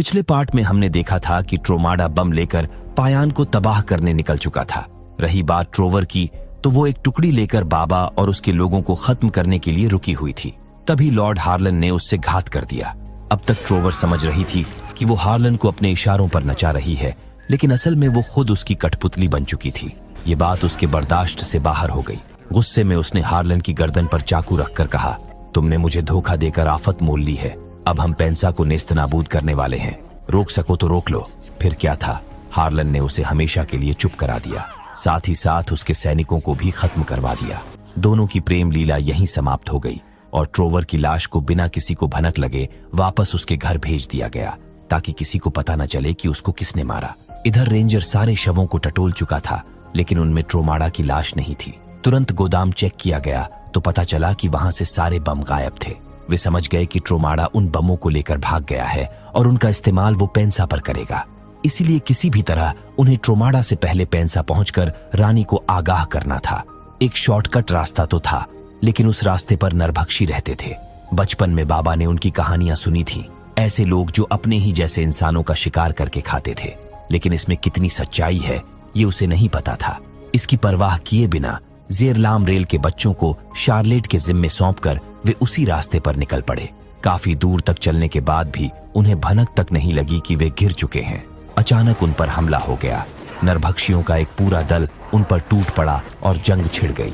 पिछले पार्ट में हमने देखा था कि ट्रोमाडा बम लेकर पायान को तबाह करने निकल चुका था। रही बात ट्रोवर की, तो वो एक टुकड़ी लेकर बाबा और उसके लोगों को खत्म करने के लिए रुकी हुई थी। तभी लॉर्ड हार्लन ने उससे घात कर दिया। अब तक ट्रोवर समझ रही थी कि वो हार्लन को अपने इशारों पर नचा रही है, लेकिन असल में वो खुद उसकी कठपुतली बन चुकी थी। ये बात उसके बर्दाश्त से बाहर हो गई। गुस्से में उसने हार्लन की गर्दन पर चाकू रखकर कहा, तुमने मुझे धोखा देकर आफत मोल ली है। अब हम पेंसा को नेस्तनाबूद करने वाले हैं। रोक सको तो रोक लो। फिर क्या था, हार्लन ने उसे हमेशा के लिए चुप करा दिया। साथ ही साथ उसके सैनिकों को भी खत्म करवा दिया। दोनों की प्रेम लीला यहीं समाप्त हो गई और ट्रोवर की लाश को बिना किसी को भनक लगे वापस उसके घर भेज दिया गया, ताकि किसी को पता न चले कि उसको किसने मारा। इधर रेंजर सारे शवों को टटोल चुका था, लेकिन उनमें ट्रोमाडा की लाश नहीं थी। तुरंत गोदाम चेक किया गया तो पता चला कि वहां से सारे बम गायब थे। वे समझ गए कि ट्रोमाडा उन बमों को लेकर भाग गया है और उनका इस्तेमाल वो पेंसा पर करेगा। इसीलिए किसी भी तरह उन्हें ट्रोमाडा से पहले पेंसा पहुंचकर रानी को आगाह करना था। एक शॉर्टकट रास्ता तो था, लेकिन उस रास्ते पर नरभक्षी रहते थे। बचपन में बाबा ने उनकी कहानियां सुनी थी, ऐसे लोग जो अपने ही जैसे इंसानों का शिकार करके खाते थे। लेकिन इसमें कितनी सच्चाई है ये उसे नहीं पता था। इसकी परवाह किए बिना जेरलाम रेल के बच्चों को शार्लेट के जिम्मे सौंपकर वे उसी रास्ते पर निकल पड़े। काफी दूर तक चलने के बाद भी उन्हें भनक तक नहीं लगी कि वे गिर चुके हैं। अचानक उन पर हमला हो गया। नरभक्षियों का एक पूरा दल उन पर टूट पड़ा और जंग छिड़ गई।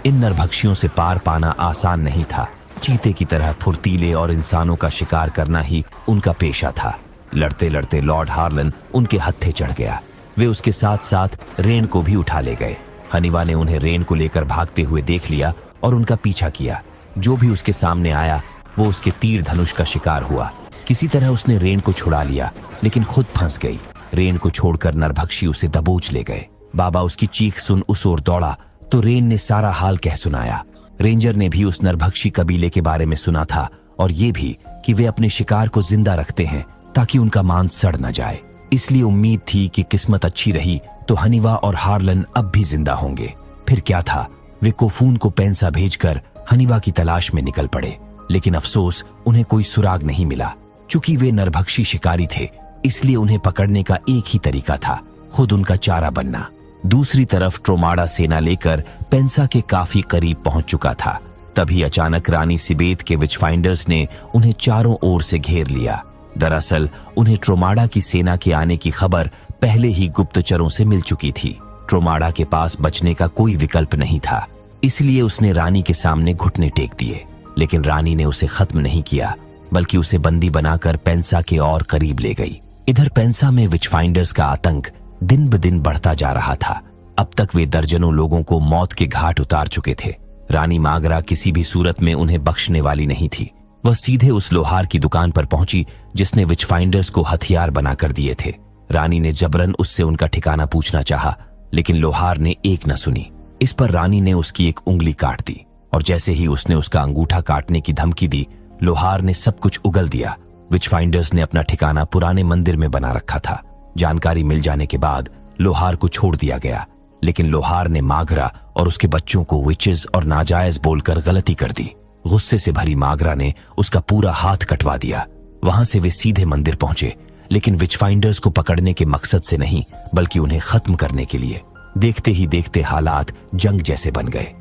इन नरभक्षियों से पार पाना आसान नहीं था। चीते की तरह फुर्तीले और इंसानों का शिकार करना ही उनका पेशा था। लड़ते लड़ते लॉर्ड हार्लन उनके हत्थे चढ़ गया। वे उसके साथ साथ रेन को भी उठा ले गए। हनीवा ने उन्हें रेन को लेकर भागते हुए देख लिया और उनका पीछा किया। जो भी उसके सामने आया वो उसके तीर धनुष का शिकार हुआ। किसी तरह उसने रेन को छुड़ा लिया, लेकिन खुद फंस गई। रेन को छोड़कर नरभक्षी उसे दबोच ले गए। बाबा उसकी चीख सुन उस ओर दौड़ा तो रेन ने सारा हाल कह सुनाया। रेंजर ने भी उस नरभक्षी कबीले के बारे में सुना था और ये भी कि वे अपने शिकार को जिंदा रखते हैं ताकि उनका मांस सड़ न जाए। इसलिए उम्मीद थी कि किस्मत अच्छी रही तो हनीवा और हार्लन अब भी जिंदा होंगे। फिर क्या था, वे कोफून को पेंसा भेजकर हनीवा की तलाश में निकल पड़े। लेकिन अफसोस, उन्हें कोई सुराग नहीं मिला। चूंकि वे नरभक्षी शिकारी थे, इसलिए उन्हें पकड़ने का एक ही तरीका था, खुद उनका चारा बनना। दूसरी तरफ ट्रोमाडा सेना लेकर पेंसा के काफी करीब पहुंच चुका था। तभी अचानक रानी सिबेत के विच फाइंडर्स ने उन्हें चारों ओर से घेर लिया। दरअसल उन्हें ट्रोमाडा की सेना के आने की खबर पहले ही गुप्तचरों से मिल चुकी थी। ट्रोमाडा के पास बचने का कोई विकल्प नहीं था, इसलिए उसने रानी के सामने घुटने टेक दिए। लेकिन रानी ने उसे खत्म नहीं किया, बल्कि उसे बंदी बनाकर पेंसा के और करीब ले गई। इधर पेंसा में विच फाइंडर्स का आतंक दिन ब दिन बढ़ता जा रहा था। अब तक वे दर्जनों लोगों को मौत के घाट उतार चुके थे। रानी मागरा किसी भी सूरत में उन्हें बख्शने वाली नहीं थी। वह सीधे उस लोहार की दुकान पर पहुंची जिसने विच फाइंडर्स को हथियार बनाकर दिए थे। रानी ने जबरन उससे उनका ठिकाना पूछना चाहा, लेकिन लोहार ने एक न सुनी। इस पर रानी ने उसकी एक उंगली काट दी और जैसे ही उसने उसका अंगूठा काटने की धमकी दी, लोहार ने सब कुछ उगल दिया। विच फाइंडर्स ने अपना ठिकाना पुराने मंदिर में बना रखा था। जानकारी मिल जाने के बाद लोहार को छोड़ दिया गया, लेकिन लोहार ने मागरा और उसके बच्चों को विचेस और नाजायज बोलकर गलती कर दी। गुस्से से भरी मागरा ने उसका पूरा हाथ कटवा दिया। वहां से वे सीधे मंदिर पहुंचे, लेकिन विच फाइंडर्स को पकड़ने के मकसद से नहीं, बल्कि उन्हें खत्म करने के लिए। देखते ही देखते हालात जंग जैसे बन गए।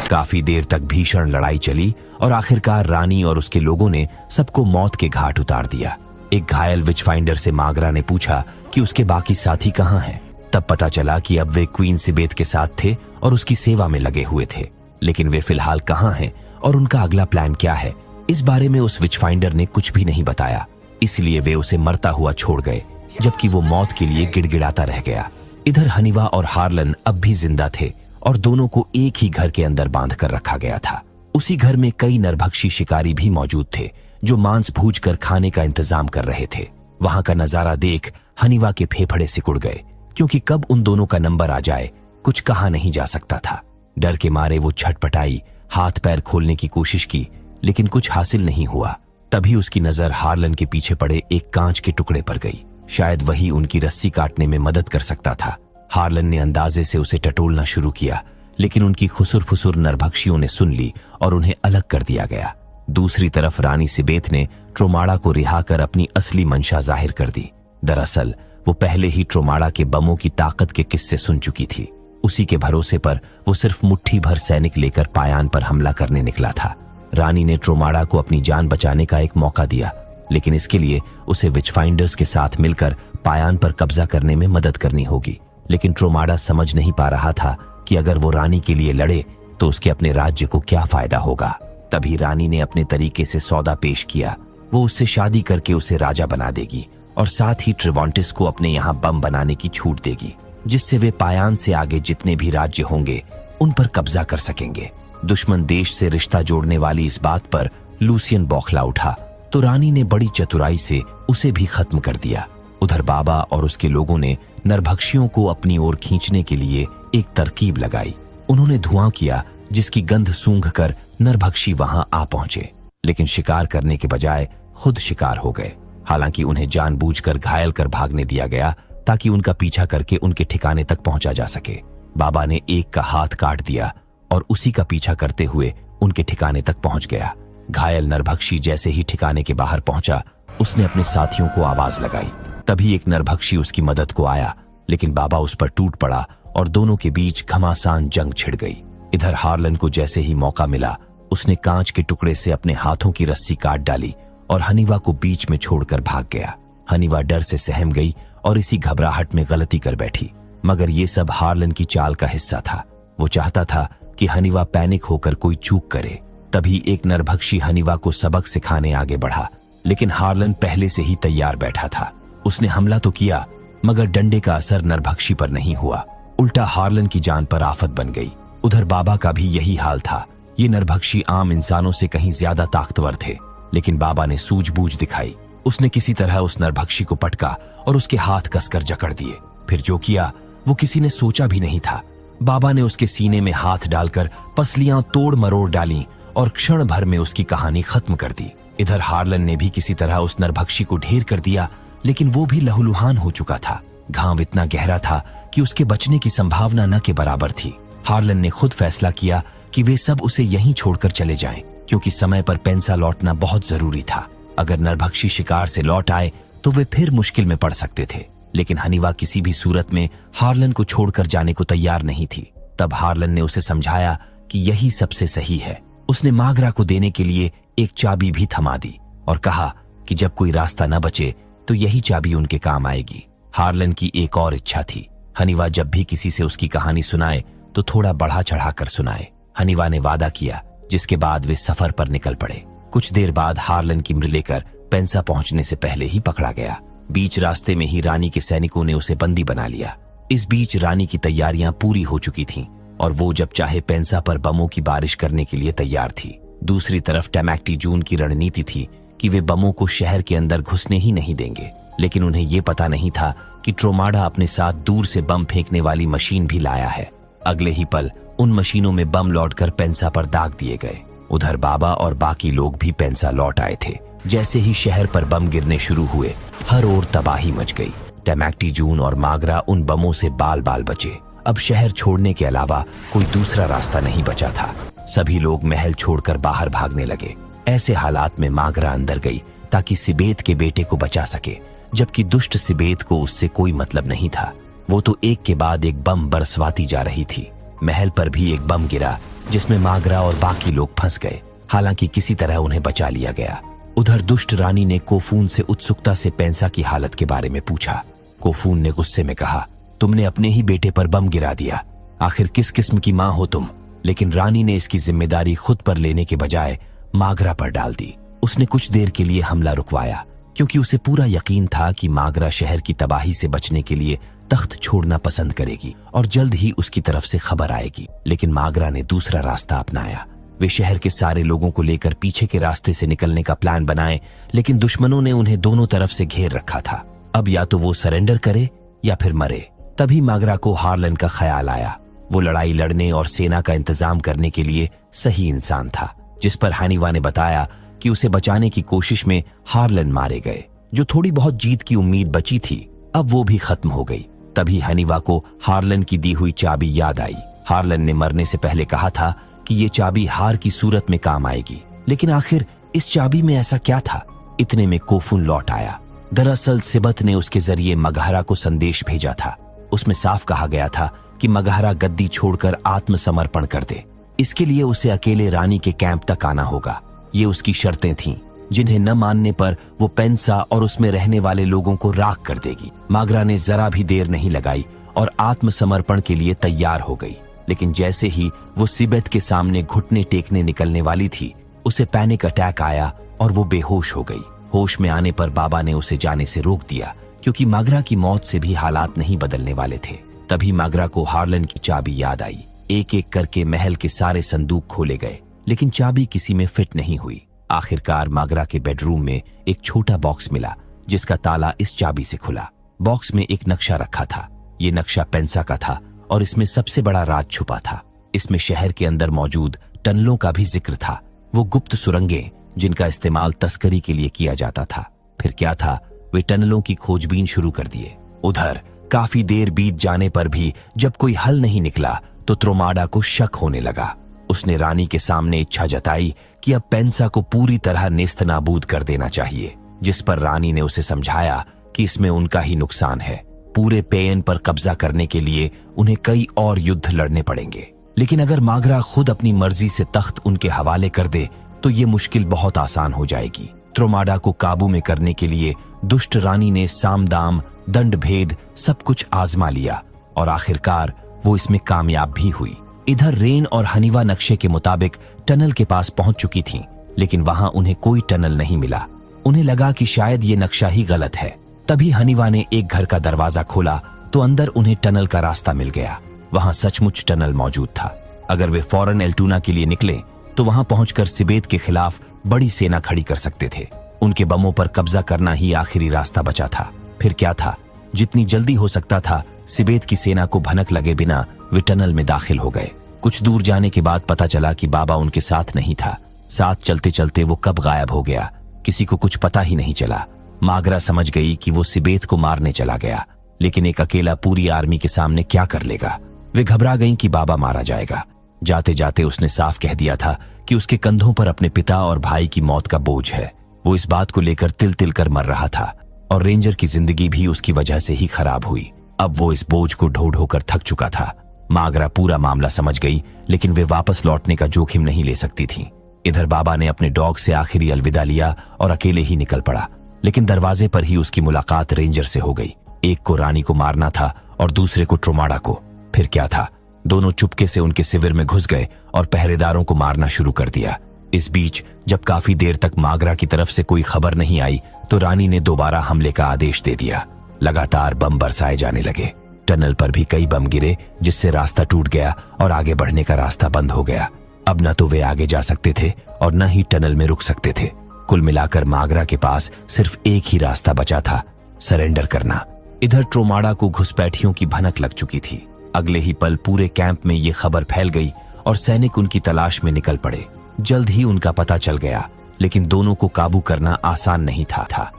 काफी देर तक भीषण लड़ाई चली और आखिरकार रानी और उसके लोगों ने सबको मौत के घाट उतार दिया। एक घायल विच फाइंडर से मागरा ने पूछा कि उसके बाकी साथी कहाँ हैं। तब पता चला कि अब वे क्वीन सिबेत के साथ थे और उसकी सेवा में लगे हुए थे। लेकिन वे फिलहाल कहाँ हैं और उनका अगला प्लान क्या है, इस बारे में उस विच फाइंडर ने कुछ भी नहीं बताया। इसलिए वे उसे मरता हुआ छोड़ गए, जबकि वो मौत के लिए गिड़गिड़ाता रह गया। इधर हनीवा और हार्लन अब भी जिंदा थे और दोनों को एक ही घर के अंदर बांध कर रखा गया था। उसी घर में कई नरभक्षी शिकारी भी मौजूद थे जो मांस भूज कर खाने का इंतजाम कर रहे थे। वहां का नजारा देख हनीवा के फेफड़े सिकुड़ गए, क्योंकि कब उन दोनों का नंबर आ जाए कुछ कहा नहीं जा सकता था। डर के मारे वो छटपटाई, हाथ पैर खोलने की कोशिश की, लेकिन कुछ हासिल नहीं हुआ। तभी उसकी नजर हार्लन के पीछे पड़े एक कांच के टुकड़े पर गई। शायद वही उनकी रस्सी काटने में मदद कर सकता था। हार्लन ने अंदाजे से उसे टटोलना शुरू किया, लेकिन उनकी खुसुर फुसुर नरभक्षियों ने सुन ली और उन्हें अलग कर दिया गया। दूसरी तरफ रानी सिबेत ने ट्रोमाड़ा को रिहा कर अपनी असली मंशा जाहिर कर दी। दरअसल वो पहले ही ट्रोमाड़ा के बमों की ताकत के किस्से सुन चुकी थी। उसी के भरोसे पर वो सिर्फ मुट्ठी भर सैनिक लेकर पायान पर हमला करने निकला था। रानी ने ट्रोमाड़ा को अपनी जान बचाने का एक मौका दिया, लेकिन इसके लिए उसे विचफाइंडर्स के साथ मिलकर पायान पर कब्जा करने में मदद करनी होगी। लेकिन ट्रोमाड़ा समझ नहीं पा रहा था कि अगर वो रानी के लिए लड़े तो उसके अपने राज्य को क्या फायदा होगा। तभी रानी ने अपने तरीके से सौदा पेश किया। वो उससे शादी करके उसे राजा बना देगी और साथ ही ट्रिवॉन्टिस को अपने यहाँ बम बनाने की छूट देगी, जिससे वे पायान से आगे जितने भी राज्य होंगे उन पर कब्जा कर सकेंगे। दुश्मन देश से रिश्ता जोड़ने वाली इस बात पर लूसियन बौखला उठा, तो रानी ने बड़ी चतुराई से उसे भी खत्म कर दिया। उधर बाबा और उसके लोगों ने नरभक्षियों को अपनी ओर खींचने के लिए एक तरकीब लगाई। उन्होंने धुआं किया, जिसकी गंध सूंघकर नरभक्षी वहां आ पहुंचे, लेकिन शिकार करने के बजाय खुद शिकार हो गए। हालांकि उन्हें जानबूझकर घायल कर भागने दिया गया ताकि उनका पीछा करके उनके ठिकाने तक पहुंचा जा सके। बाबा ने एक का हाथ काट दिया और उसी का पीछा करते हुए उनके ठिकाने तक पहुंच गया। घायल नरभक्षी जैसे ही ठिकाने के बाहर पहुंचा, उसने अपने साथियों को आवाज लगाई। तभी एक नरभक्षी उसकी मदद को आया, लेकिन बाबा उस पर टूट पड़ा और दोनों के बीच घमासान जंग छिड़ गई। इधर हार्लन को जैसे ही मौका मिला, उसने कांच के टुकड़े से अपने हाथों की रस्सी काट डाली और हनीवा को बीच में छोड़कर भाग गया। हनीवा डर से सहम गई और इसी घबराहट में गलती कर बैठी, मगर ये सब हार्लन की चाल का हिस्सा था। वो चाहता था कि हनीवा पैनिक होकर कोई चूक करे। तभी एक नरभक्षी हनीवा को सबक सिखाने आगे बढ़ा, लेकिन हार्लन पहले से ही तैयार बैठा था। उसने हमला तो किया, मगर डंडे का असर नरभक्षी पर नहीं हुआ, उल्टा हार्लन की जान पर आफत बन गई। उधर बाबा का भी यही हाल था। ये नरभक्षी आम इंसानों से कहीं ज्यादा ताकतवर थे, लेकिन बाबा ने सूझबूझ दिखाई। उसने किसी तरह उस नरभक्षी को पटका और उसके हाथ कसकर जकड़ दिए। फिर जो किया वो किसी ने सोचा भी नहीं था। बाबा ने उसके सीने में हाथ डालकर पसलियां तोड़ मरोड़ डाली और क्षण भर में उसकी कहानी खत्म कर दी। इधर हार्लन ने भी किसी तरह उस नरभक्षी को ढेर कर दिया, लेकिन वो भी लहूलुहान हो चुका था। घाव इतना गहरा था कि उसके बचने की संभावना न के बराबर थी। हार्लन ने खुद फैसला किया कि वे सब उसे यहीं छोड़कर चले जाएं, क्योंकि समय पर पेंसा लौटना बहुत जरूरी था। अगर नरभक्षी शिकार से लौट आए तो वे फिर मुश्किल में पड़ सकते थे, लेकिन हनीवा किसी भी सूरत में हार्लन को छोड़कर जाने को तैयार नहीं थी। तब हार्लन ने उसे समझाया कि यही सबसे सही है। उसने मागरा को देने के लिए एक चाबी भी थमा दी और कहा कि जब कोई रास्ता न बचे तो यही चाबी उनके काम आएगी। हार्लन की एक और इच्छा थी, हनीवा जब भी किसी से उसकी कहानी सुनाए तो थोड़ा बढ़ा चढ़ाकर सुनाए। हनीवा ने वादा किया, जिसके बाद वे सफर पर निकल पड़े। कुछ देर बाद हार्लन की मृत लेकर पेंसा पहुंचने से पहले ही पकड़ा गया। बीच रास्ते में ही रानी के सैनिकों ने उसे बंदी बना लिया। इस बीच रानी की तैयारियां पूरी हो चुकी थीं और वो जब चाहे पेंसा पर बमों की बारिश करने के लिए तैयार थी। दूसरी तरफ टैमैक्टी जून की रणनीति थी कि वे बमों को शहर के अंदर घुसने ही नहीं देंगे, लेकिन उन्हें ये पता नहीं था कि ट्रोमाड़ा अपने साथ दूर से बम फेंकने वाली मशीन भी लाया है। अगले ही पल उन मशीनों में बम लौटकर पेंसा पर दाग दिए गए। उधर बाबा और बाकी लोग भी पेंसा लौट आए थे। जैसे ही शहर पर बम गिरने शुरू हुए, हर ओर तबाही मच गई। टैमैक्टी जून और मागरा उन बमों से बाल बाल बचे। अब शहर छोड़ने के अलावा कोई दूसरा रास्ता नहीं बचा था। सभी लोग महल छोड़कर बाहर भागने लगे। ऐसे हालात में मागरा अंदर गई ताकि सिबेत के बेटे को बचा सके, जबकि दुष्ट सिबेत को उससे कोई मतलब नहीं था। वो तो एक के बाद एक बम बरसवाती जा रही थी। महल पर भी एक बम गिरा, जिसमें मागरा और बाकी लोग फंस गए। हालांकि किसी तरह उन्हें बचा लिया गया। उधर दुष्ट रानी ने कोफून से उत्सुकता से पेंसा की हालत के बारे में पूछा। कोफून ने गुस्से में कहा, तुमने अपने ही बेटे पर बम गिरा दिया, आखिर किस किस्म की मां हो तुम। लेकिन रानी ने इसकी जिम्मेदारी खुद पर लेने के बजाय मागरा पर डाल दी। उसने कुछ देर के लिए हमला रुकवाया, क्योंकि उसे पूरा यकीन था कि मागरा शहर की तबाही से बचने के लिए तख्त छोड़ना पसंद करेगी और जल्द ही उसकी तरफ से खबर आएगी। लेकिन मागरा ने दूसरा रास्ता अपनाया। वे शहर के सारे लोगों को लेकर पीछे के रास्ते से निकलने का प्लान बनाए, लेकिन दुश्मनों ने उन्हें दोनों तरफ से घेर रखा था। अब या तो वो सरेंडर करे या फिर मरे। तभी मागरा को हार्लन का ख्याल आया। वो लड़ाई लड़ने और सेना का इंतजाम करने के लिए सही इंसान था। जिस पर हनीवा ने बताया कि उसे बचाने की कोशिश में हार्लन मारे गए। जो थोड़ी बहुत जीत की उम्मीद बची थी अब वो भी खत्म हो गई। तभी हनीवा को हार्लन की दी हुई चाबी याद आई। हार्लन ने मरने से पहले कहा था कि ये चाबी हार की सूरत में काम आएगी, लेकिन आखिर इस चाबी में ऐसा क्या था? इतने में कोफुन लौट आया। दरअसल सिबत ने उसके जरिए मगहरा को संदेश भेजा था। उसमें साफ कहा गया था कि मगहरा गद्दी छोड़कर आत्मसमर्पण कर दे। इसके लिए उसे अकेले रानी के कैंप तक आना होगा। ये उसकी शर्तें थीं, जिन्हें न मानने पर वो पेंसा और उसमें रहने वाले लोगों को राख कर देगी। मागरा ने जरा भी देर नहीं लगाई और आत्मसमर्पण के लिए तैयार हो गई। लेकिन जैसे ही वो सिबत के सामने घुटने टेकने निकलने वाली थी, उसे पैनिक अटैक आया और वो बेहोश हो गई। होश में आने पर बाबा ने उसे जाने से रोक दिया, क्योंकि मागरा की मौत से भी हालात नहीं बदलने वाले थे। तभी मागरा को हार्लन की चाबी याद आई। एक एक करके महल के सारे संदूक खोले गए, लेकिन चाबी किसी में फिट नहीं हुई। आखिरकार मागरा के बेडरूम में एक छोटा बॉक्स मिला, जिसका ताला इस चाबी से खुला। बॉक्स में एक नक्शा रखा था। ये नक्शा पेंसा का था और इसमें सबसे बड़ा राज छुपा था। इसमें शहर के अंदर मौजूद टनलों का भी जिक्र था, वो गुप्त सुरंगें जिनका इस्तेमाल तस्करी के लिए किया जाता था। फिर क्या था, वे टनलों की खोजबीन शुरू कर दिए। उधर काफी देर बीत जाने पर भी जब कोई हल नहीं निकला तो त्रोमाडा को शक होने लगा। उसने रानी के सामने इच्छा जताई कि अब पेंसा को पूरी तरह नेस्तनाबूद कर देना चाहिए, जिस पर रानी ने उसे समझाया कि इसमें उनका ही नुकसान है। पूरे पेयन पर कब्जा करने के लिए उन्हें कई और युद्ध लड़ने पड़ेंगे, लेकिन अगर मागरा खुद अपनी मर्जी से तख्त उनके हवाले कर दे तो ये मुश्किल बहुत आसान हो जाएगी। त्रोमाडा को काबू में करने के लिए दुष्ट रानी ने सामदाम, दंड भेद सब कुछ आजमा लिया और आखिरकार वो इसमें कामयाब भी हुई। इधर रेन और हनीवा नक्शे के मुताबिक टनल के पास पहुंच चुकी थीं, लेकिन वहां उन्हें कोई टनल नहीं मिला। उन्हें लगा कि शायद ये नक्शा ही गलत है। तभी हनीवा ने एक घर का दरवाजा खोला तो अंदर उन्हें टनल का रास्ता मिल गया। वहां सचमुच टनल मौजूद था। अगर वे फौरन एल्टूना के लिए निकले तो वहां पहुंचकर सिबेत के खिलाफ बड़ी सेना खड़ी कर सकते थे। उनके बमों पर कब्जा करना ही आखिरी रास्ता बचा था। फिर क्या था, जितनी जल्दी हो सकता था सिबेत की सेना को भनक लगे बिना वे टनल में दाखिल हो गए। कुछ दूर जाने के बाद पता चला कि बाबा उनके साथ नहीं था। साथ चलते चलते वो कब गायब हो गया, किसी को कुछ पता ही नहीं चला। मागरा समझ गई कि वो सिबेत को मारने चला गया, लेकिन एक अकेला पूरी आर्मी के सामने क्या कर लेगा। वे घबरा गईं कि बाबा मारा जाएगा। जाते जाते उसने साफ कह दिया था कि उसके कंधों पर अपने पिता और भाई की मौत का बोझ है। वो इस बात को लेकर तिल तिल कर मर रहा था और रेंजर की जिंदगी भी उसकी वजह से ही खराब हुई। अब वो इस बोझ को ढो ढो कर थक चुका था। मागरा पूरा मामला समझ गई, लेकिन वे वापस लौटने का जोखिम नहीं ले सकती थी। इधर बाबा ने अपने डॉग से आखिरी अलविदा लिया और अकेले ही निकल पड़ा, लेकिन दरवाजे पर ही उसकी मुलाकात रेंजर से हो गई। एक को रानी को मारना था और दूसरे को त्रोमाडा को। फिर क्या था, दोनों चुपके से उनके शिविर में घुस गए और पहरेदारों को मारना शुरू कर दिया। इस बीच जब काफी देर तक मागरा की तरफ से कोई खबर नहीं आई तो रानी ने दोबारा हमले का आदेश दे दिया। लगातार बम बरसाए जाने लगे। टनल पर भी कई बम गिरे, जिससे रास्ता टूट गया और आगे बढ़ने का रास्ता बंद हो गया। अब न तो वे आगे जा सकते थे और न ही टनल में रुक सकते थे। कुल मिलाकर मागरा के पास सिर्फ एक ही रास्ता बचा था, सरेंडर करना। इधर त्रोमाडा को घुसपैठियों की भनक लग चुकी थी। अगले ही पल पूरे कैंप में ये खबर फैल गई और सैनिक उनकी तलाश में निकल पड़े। जल्द ही उनका पता चल गया, लेकिन दोनों को काबू करना आसान नहीं था।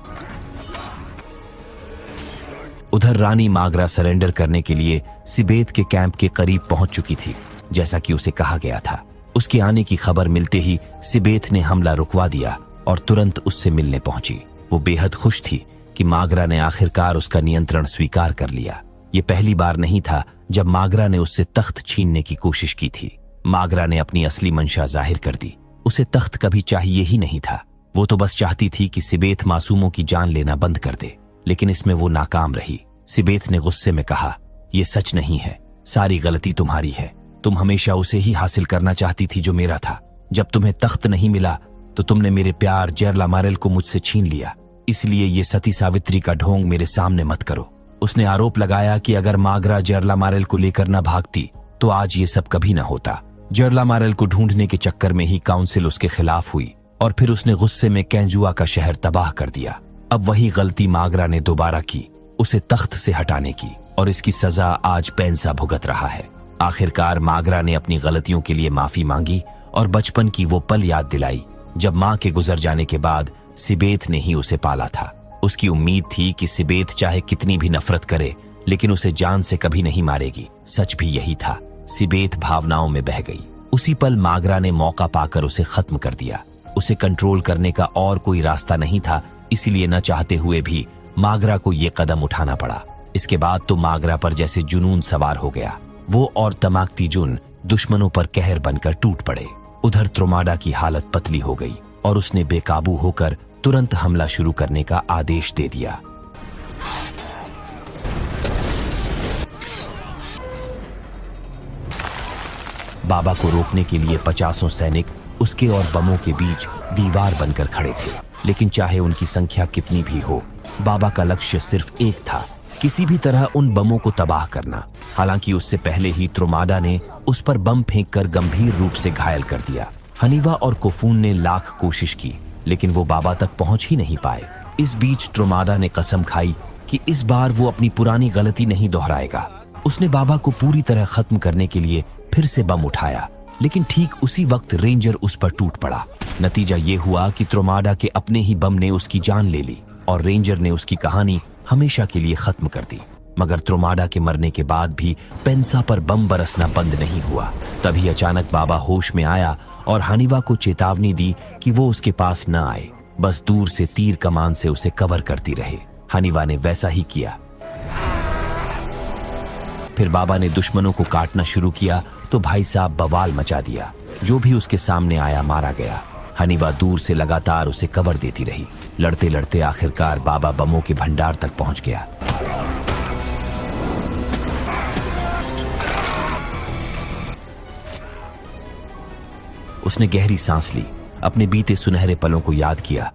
उधर रानी मागरा सरेंडर करने के लिए सिबेत के कैंप के करीब पहुंच चुकी थी, जैसा कि उसे कहा गया था। उसके आने की खबर मिलते ही सिबेत ने हमला रुकवा दिया और तुरंत उससे मिलने पहुंची। वो बेहद खुश थी कि मागरा ने आखिरकार उसका नियंत्रण स्वीकार कर लिया। ये पहली बार नहीं था जब मागरा ने उससे तख्त छीनने की कोशिश की थी। मागरा ने अपनी असली मंशा जाहिर कर दी। उसे तख्त कभी चाहिए ही नहीं था। वो तो बस चाहती थी कि सिबेत मासूमों की जान लेना बंद कर दे, लेकिन इसमें वो नाकाम रही। सिबेत ने गुस्से में कहा, यह सच नहीं है, सारी गलती तुम्हारी है। तुम हमेशा उसे ही हासिल करना चाहती थी जो मेरा था। जब तुम्हें तख्त नहीं मिला तो तुमने मेरे प्यार जेरलामारेल को मुझसे छीन लिया। इसलिए ये सती सावित्री का ढोंग मेरे सामने मत करो। उसने आरोप लगाया कि अगर मागरा जेरलामारेल को लेकर न भागती तो आज ये सब कभी न होता। जेरलामारेल को ढूंढने के चक्कर में ही काउंसिल उसके खिलाफ हुई और फिर उसने गुस्से में कैंजुआ का शहर तबाह कर दिया। अब वही गलती मागरा ने दोबारा की, उसे तख्त से हटाने की, और इसकी सजा आज पेंसा भुगत रहा है। आखिरकार मागरा ने अपनी गलतियों के लिए माफी मांगी और बचपन की वो पल याद दिलाई जब माँ के गुजर जाने के बाद सिबेत ने ही उसे पाला था। उसकी उम्मीद थी कि सिबेत चाहे कितनी भी नफरत करे लेकिन उसे जान से कभी नहीं मारेगी। सच भी यही था। सिबेत भावनाओं में बह गई। उसी पल मागरा ने मौका पाकर उसे खत्म कर दिया। उसे कंट्रोल करने का और कोई रास्ता नहीं था, इसीलिए न चाहते हुए भी मागरा को यह कदम उठाना पड़ा। इसके बाद तो मागरा पर जैसे जुनून सवार हो गया। वो और तमाकती जुन दुश्मनों पर कहर बनकर टूट पड़े। उधर त्रोमाडा की हालत पतली हो गई और उसने बेकाबू होकर तुरंत हमला शुरू करने का आदेश दे दिया। बाबा को रोकने के लिए 50 सैनिक उसके और बमों के बीच दीवार बनकर खड़े थे, लेकिन चाहे उनकी संख्या कितनी भी हो, बाबा का लक्ष्य सिर्फ एक था, किसी भी तरह उन बमों को तबाह करना। हालांकि उससे पहले ही त्रोमाडा ने उस पर बम फेंककर गंभीर रूप से घायल कर दिया। हनीवा और कोफून ने लाख कोशिश की लेकिन वो बाबा तक पहुंच ही नहीं पाए। इस बीच त्रोमाडा ने कसम खाई कि इस बार वो अपनी पुरानी गलती नहीं दोहराएगा। उसने बाबा को पूरी तरह खत्म करने के लिए फिर से बम उठाया, लेकिन ठीक उसी वक्त रेंजर उस पर टूट पड़ा। नतीजा ये हुआ कि त्रोमाडा के अपने ही बम ने उसकी जान ले ली और रेंजर ने उसकी कहानी हमेशा के लिए खत्म कर दी। मगर त्रोमाडा के मरने के बाद भी पेंसा पर बम बरसना बंद नहीं हुआ। तभी अचानक बाबा होश में आया और हनीवा को चेतावनी दी कि वो उसके पास न आए, बस दूर से तीर कमान से उसे कवर करती रहे। हनीवा ने वैसा ही किया। फिर बाबा ने दुश्मनों को काटना शुरू किया तो भाई साहब बवाल मचा दिया। जो भी उसके सामने आया मारा गया। हनीवा दूर से लगातार उसे कवर देती रही। लड़ते लड़ते आखिरकार बाबा बमों के भंडार तक पहुंच गया। उसने गहरी सांस ली, अपने बीते सुनहरे पलों को याद किया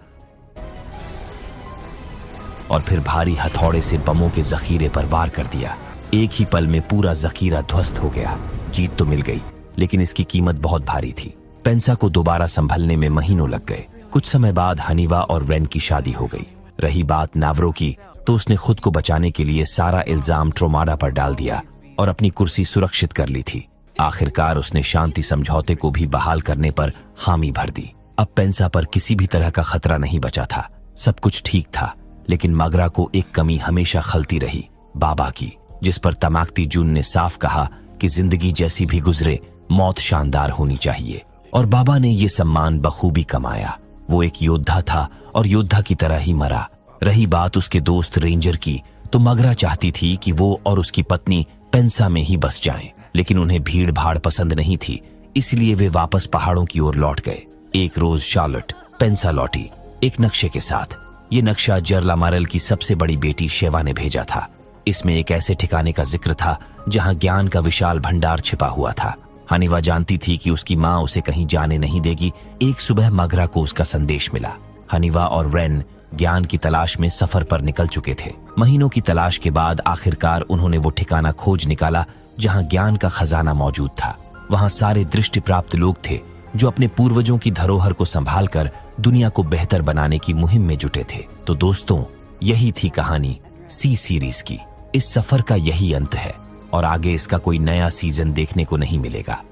और फिर भारी हथौड़े से बमों के जखीरे पर वार कर दिया। एक ही पल में पूरा जखीरा ध्वस्त हो गया। जीत तो मिल गई, लेकिन इसकी कीमत बहुत भारी थी। पेंसा को दोबारा संभलने में महीनों लग गए। कुछ समय बाद हनीवा और रेन की शादी हो गई। रही बात नावरो की, तो उसने खुद को बचाने के लिए सारा इल्जाम त्रोमाडा पर डाल दिया और अपनी कुर्सी सुरक्षित कर ली थी। आखिरकार उसने शांति समझौते को भी बहाल करने पर हामी भर दी। अब पेंसा पर किसी भी तरह का खतरा नहीं बचा था। सब कुछ ठीक था, लेकिन मागरा को एक कमी हमेशा खलती रही, बाबा की, जिस पर तमाकती जुन ने साफ कहा कि जिंदगी जैसी भी गुजरे, मौत शानदार होनी चाहिए। और बाबा ने ये सम्मान बखूबी कमाया। वो एक योद्धा था और योद्धा की तरह ही मरा। रही बात उसके दोस्त रेंजर की, तो मागरा चाहती थी कि वो और उसकी पत्नी पेंसा में ही बस जाएं, लेकिन उन्हें भीड़ भाड़ पसंद नहीं थी, इसलिए वे वापस पहाड़ों की ओर लौट गए। एक रोज शार्लोट पेंसा लौटी एक नक्शे के साथ। ये नक्शा जर्लामारल की सबसे बड़ी बेटी शेवा ने भेजा था। इसमें एक ऐसे ठिकाने का जिक्र था जहां ज्ञान का विशाल भंडार छिपा हुआ था। हनीवा जानती थी कि उसकी माँ उसे कहीं जाने नहीं देगी। एक सुबह मागरा को उसका संदेश मिला। हनीवा और रेन ज्ञान की तलाश में सफर पर निकल चुके थे। महीनों की तलाश के बाद आखिरकार उन्होंने वो ठिकाना खोज निकाला जहां ज्ञान का खजाना मौजूद था। वहां सारे दृष्टि प्राप्त लोग थे जो अपने पूर्वजों की धरोहर को संभालकर दुनिया को बेहतर बनाने की मुहिम में जुटे थे। तो दोस्तों, यही थी कहानी सी सीरीज की। इस सफर का यही अंत है और आगे इसका कोई नया सीजन देखने को नहीं मिलेगा।